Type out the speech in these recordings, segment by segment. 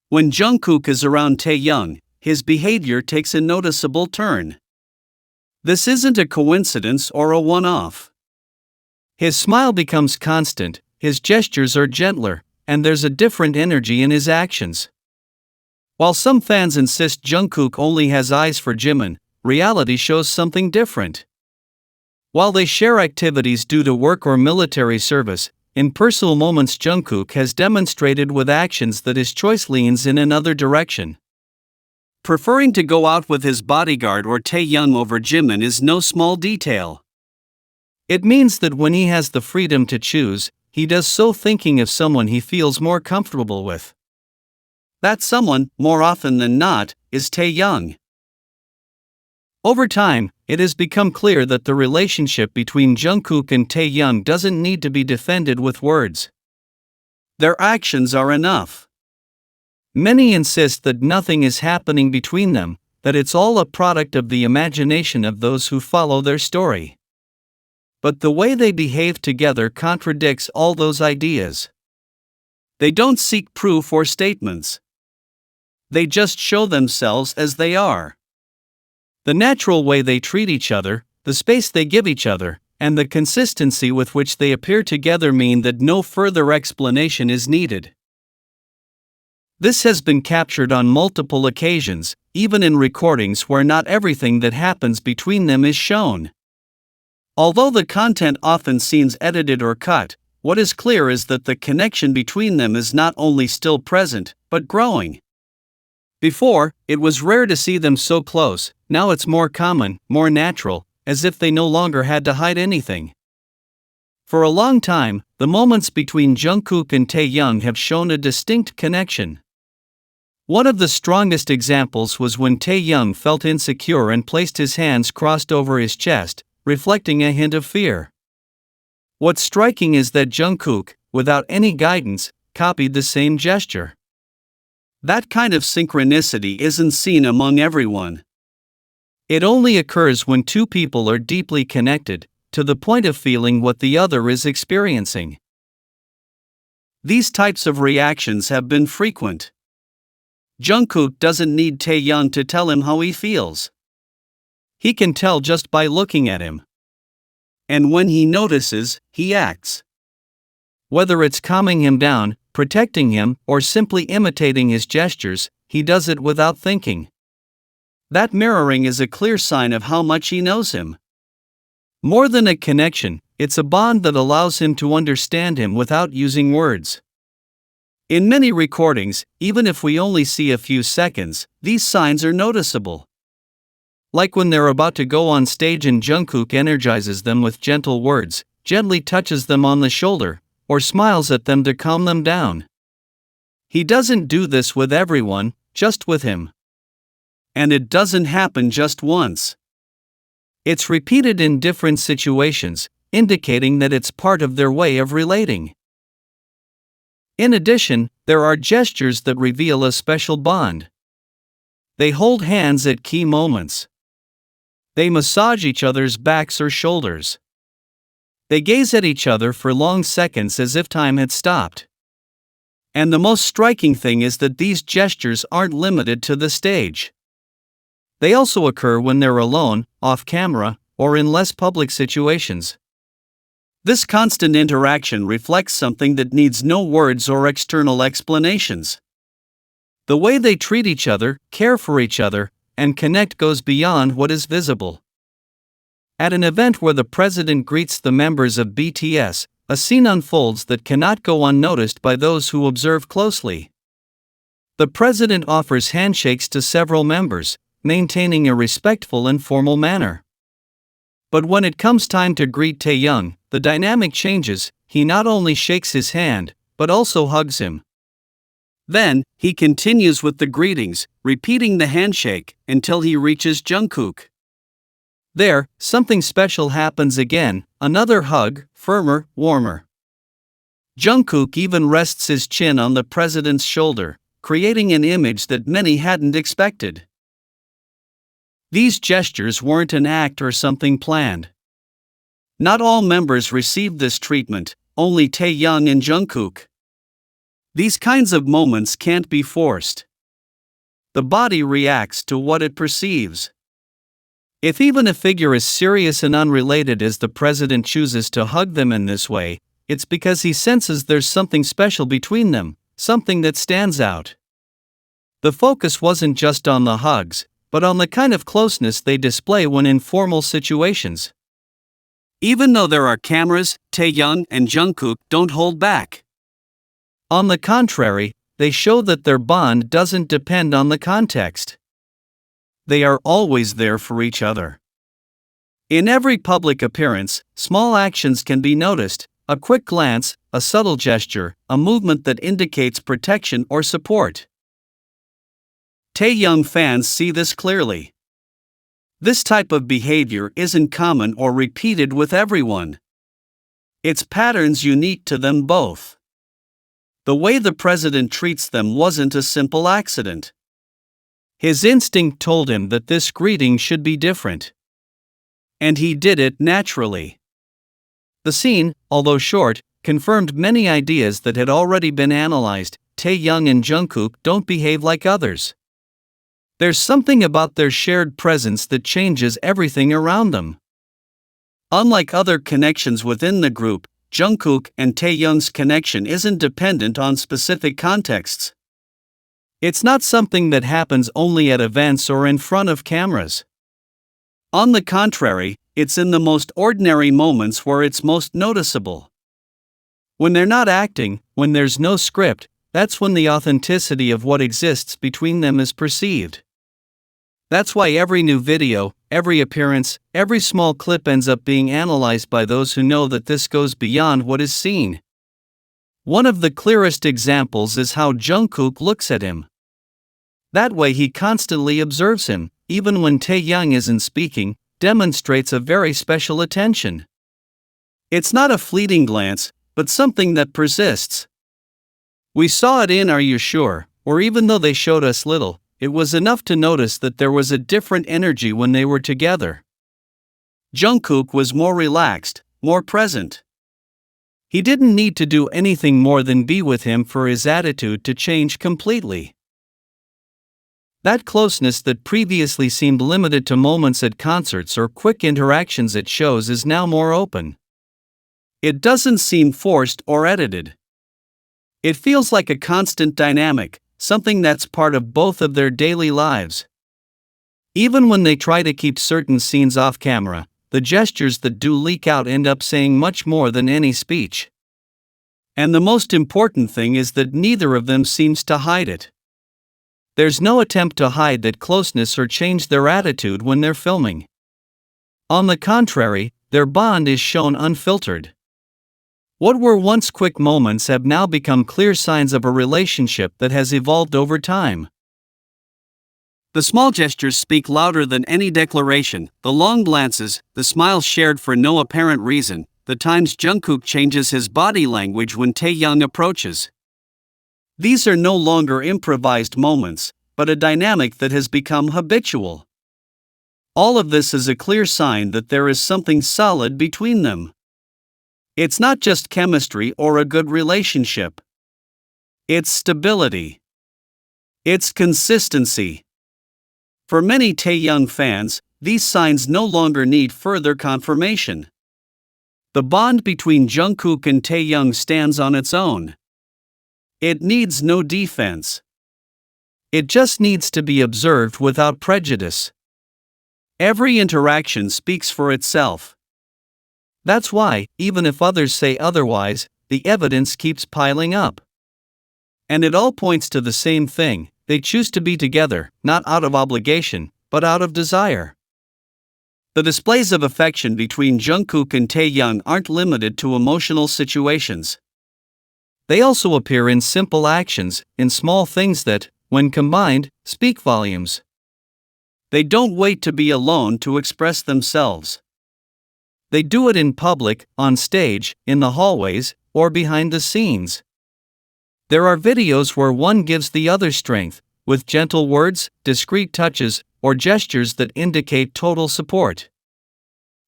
When Jungkook is around Taehyung, his behavior takes a noticeable turn. This isn't a coincidence or a one-off. His smile becomes constant, his gestures are gentler, and there's a different energy in his actions. While some fans insist Jungkook only has eyes for Jimin, reality shows something different. While they share activities due to work or military service, in personal moments Jungkook has demonstrated with actions that his choice leans in another direction. Preferring to go out with his bodyguard or Taehyung over Jimin is no small detail. It means that when he has the freedom to choose, he does so thinking of someone he feels more comfortable with. That someone, more often than not, is Taehyung. Over time, it has become clear that the relationship between Jungkook and Taehyung doesn't need to be defended with words. Their actions are enough. Many insist that nothing is happening between them, that it's all a product of the imagination of those who follow their story. But the way they behave together contradicts all those ideas. They don't seek proof or statements. They just show themselves as they are. The natural way they treat each other, the space they give each other, and the consistency with which they appear together mean that no further explanation is needed. This has been captured on multiple occasions, even in recordings where not everything that happens between them is shown. Although the content often seems edited or cut, what is clear is that the connection between them is not only still present, but growing. Before, it was rare to see them so close, now it's more common, more natural, as if they no longer had to hide anything. For a long time, the moments between Jungkook and Taehyung have shown a distinct connection. One of the strongest examples was when Taehyung felt insecure and placed his hands crossed over his chest, reflecting a hint of fear. What's striking is that Jungkook, without any guidance, copied the same gesture. That kind of synchronicity isn't seen among everyone. It only occurs when two people are deeply connected, to the point of feeling what the other is experiencing. These types of reactions have been frequent. Jungkook doesn't need Taehyung to tell him how he feels. He can tell just by looking at him. And when he notices, he acts. Whether it's calming him down, protecting him, or simply imitating his gestures, he does it without thinking. That mirroring is a clear sign of how much he knows him. More than a connection, it's a bond that allows him to understand him without using words. In many recordings, even if we only see a few seconds, these signs are noticeable. Like when they're about to go on stage and Jungkook energizes them with gentle words, gently touches them on the shoulder, or smiles at them to calm them down. He doesn't do this with everyone, just with him. And it doesn't happen just once. It's repeated in different situations, indicating that it's part of their way of relating. In addition, there are gestures that reveal a special bond. They hold hands at key moments. They massage each other's backs or shoulders. They gaze at each other for long seconds as if time had stopped. And the most striking thing is that these gestures aren't limited to the stage. They also occur when they're alone, off camera, or in less public situations. This constant interaction reflects something that needs no words or external explanations. The way they treat each other, care for each other, and connect goes beyond what is visible. At an event where the president greets the members of BTS, a scene unfolds that cannot go unnoticed by those who observe closely. The president offers handshakes to several members, maintaining a respectful and formal manner. But when it comes time to greet Taehyung, the dynamic changes. He not only shakes his hand, but also hugs him. Then, he continues with the greetings, repeating the handshake, until he reaches Jungkook. There, something special happens again, another hug, firmer, warmer. Jungkook even rests his chin on the president's shoulder, creating an image that many hadn't expected. These gestures weren't an act or something planned. Not all members received this treatment, only Taehyung and Jungkook. These kinds of moments can't be forced. The body reacts to what it perceives. If even a figure as serious and unrelated as the president chooses to hug them in this way, it's because he senses there's something special between them, something that stands out. The focus wasn't just on the hugs, but on the kind of closeness they display when in formal situations. Even though there are cameras, Taehyung and JUNGKOOK don't hold back. On the contrary, they show that their bond doesn't depend on the context. They are always there for each other. In every public appearance, small actions can be noticed: a quick glance, a subtle gesture, a movement that indicates protection or support. Taehyung fans see this clearly. This type of behavior isn't common or repeated with everyone. It's patterns unique to them both. The way the president treats them wasn't a simple accident. His instinct told him that this greeting should be different. And he did it naturally. The scene, although short, confirmed many ideas that had already been analyzed. Taehyung and JUNGKOOK don't behave like others. There's something about their shared presence that changes everything around them. Unlike other connections within the group, JUNGKOOK and Taehyung's connection isn't dependent on specific contexts. It's not something that happens only at events or in front of cameras. On the contrary, it's in the most ordinary moments where it's most noticeable. When they're not acting, when there's no script, that's when the authenticity of what exists between them is perceived. That's why every new video, every appearance, every small clip ends up being analyzed by those who know that this goes beyond what is seen. One of the clearest examples is how JUNGKOOK looks at him. That way he constantly observes him, even when Taehyung isn't speaking, demonstrates a very special attention. It's not a fleeting glance, but something that persists. We saw it in Are You Sure, or even though they showed us little, it was enough to notice that there was a different energy when they were together. JUNGKOOK was more relaxed, more present. He didn't need to do anything more than be with him for his attitude to change completely. That closeness that previously seemed limited to moments at concerts or quick interactions at shows is now more open. It doesn't seem forced or edited. It feels like a constant dynamic, something that's part of both of their daily lives. Even when they try to keep certain scenes off camera, the gestures that do leak out end up saying much more than any speech. And the most important thing is that neither of them seems to hide it. There's no attempt to hide that closeness or change their attitude when they're filming. On the contrary, their bond is shown unfiltered. What were once quick moments have now become clear signs of a relationship that has evolved over time. The small gestures speak louder than any declaration: the long glances, the smiles shared for no apparent reason, the times JUNGKOOK changes his body language when Taehyung approaches. These are no longer improvised moments, but a dynamic that has become habitual. All of this is a clear sign that there is something solid between them. It's not just chemistry or a good relationship. It's stability. It's consistency. For many Taehyung fans, these signs no longer need further confirmation. The bond between JUNGKOOK and Taehyung stands on its own. It needs no defense. It just needs to be observed without prejudice. Every interaction speaks for itself. That's why, even if others say otherwise, the evidence keeps piling up. And it all points to the same thing: they choose to be together, not out of obligation, but out of desire. The displays of affection between JUNGKOOK and Taehyung aren't limited to emotional situations. They also appear in simple actions, in small things that, when combined, speak volumes. They don't wait to be alone to express themselves. They do it in public, on stage, in the hallways, or behind the scenes. There are videos where one gives the other strength, with gentle words, discreet touches, or gestures that indicate total support.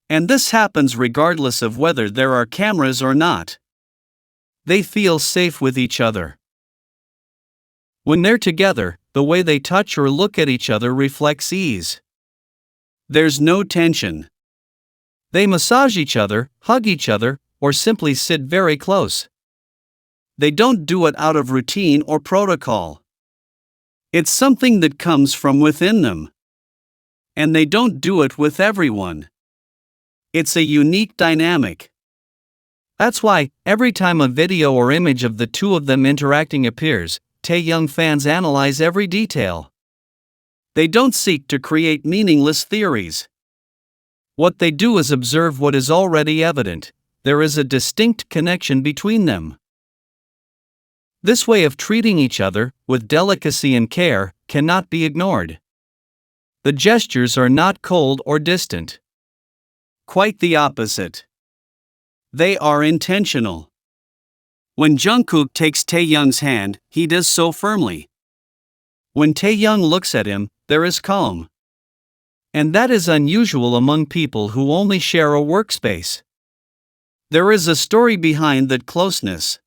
And this happens regardless of whether there are cameras or not. They feel safe with each other. When they're together, the way they touch or look at each other reflects ease. There's no tension. They massage each other, hug each other, or simply sit very close. They don't do it out of routine or protocol. It's something that comes from within them. And they don't do it with everyone. It's a unique dynamic. That's why, every time a video or image of the two of them interacting appears, Taehyung fans analyze every detail. They don't seek to create meaningless theories. What they do is observe what is already evident. There is a distinct connection between them. This way of treating each other, with delicacy and care, cannot be ignored. The gestures are not cold or distant. Quite the opposite. They are intentional. When JUNGKOOK takes Taehyung's hand, he does so firmly. When Taehyung looks at him, there is calm. And that is unusual among people who only share a workspace. There is a story behind that closeness.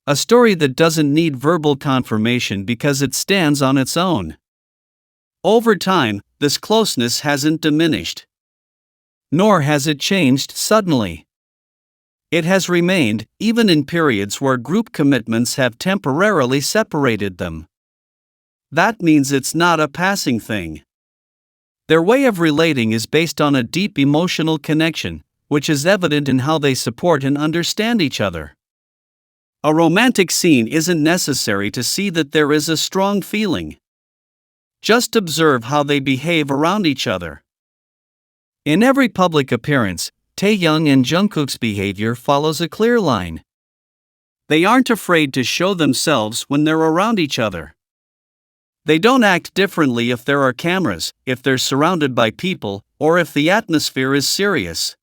A story that doesn't need verbal confirmation because it stands on its own. Over time, this closeness hasn't diminished. Nor has it changed suddenly. It has remained, even in periods where group commitments have temporarily separated them. That means it's not a passing thing. Their way of relating is based on a deep emotional connection, which is evident in how they support and understand each other. A romantic scene isn't necessary to see that there is a strong feeling. Just observe how they behave around each other. In every public appearance, Taehyung and JUNGKOOK's behavior follows a clear line. They aren't afraid to show themselves when they're around each other. They don't act differently if there are cameras, if they're surrounded by people, or if the atmosphere is serious.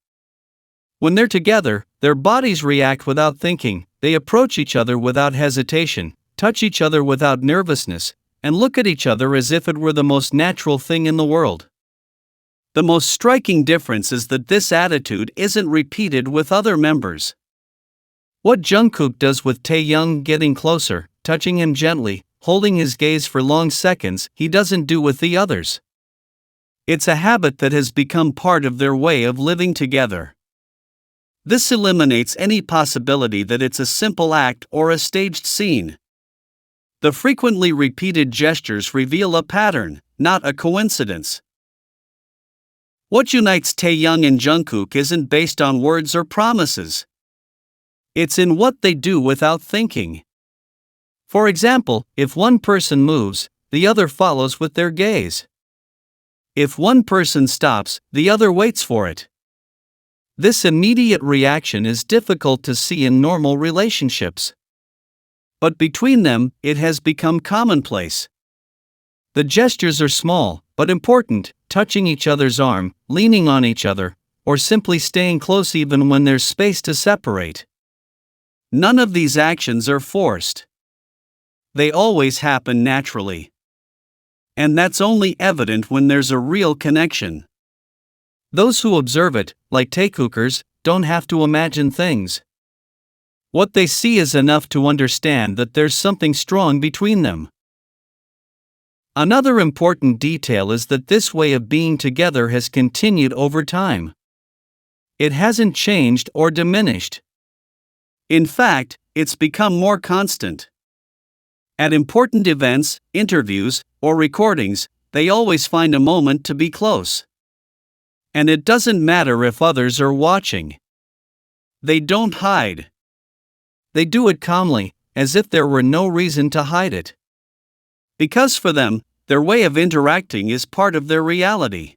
When they're together, their bodies react without thinking, they approach each other without hesitation, touch each other without nervousness, and look at each other as if it were the most natural thing in the world. The most striking difference is that this attitude isn't repeated with other members. What JUNGKOOK does with Taehyung, getting closer, touching him gently, holding his gaze for long seconds, he doesn't do with the others. It's a habit that has become part of their way of living together. This eliminates any possibility that it's a simple act or a staged scene. The frequently repeated gestures reveal a pattern, not a coincidence. What unites Taehyung and JUNGKOOK isn't based on words or promises. It's in what they do without thinking. For example, if one person moves, the other follows with their gaze. If one person stops, the other waits for it. This immediate reaction is difficult to see in normal relationships. But between them, it has become commonplace. The gestures are small, but important, touching each other's arm, leaning on each other, or simply staying close even when there's space to separate. None of these actions are forced. They always happen naturally. And that's only evident when there's a real connection. Those who observe it, like Taekookers, don't have to imagine things. What they see is enough to understand that there's something strong between them. Another important detail is that this way of being together has continued over time. It hasn't changed or diminished. In fact, it's become more constant. At important events, interviews, or recordings, they always find a moment to be close. And it doesn't matter if others are watching. They don't hide. They do it calmly, as if there were no reason to hide it. Because for them, their way of interacting is part of their reality.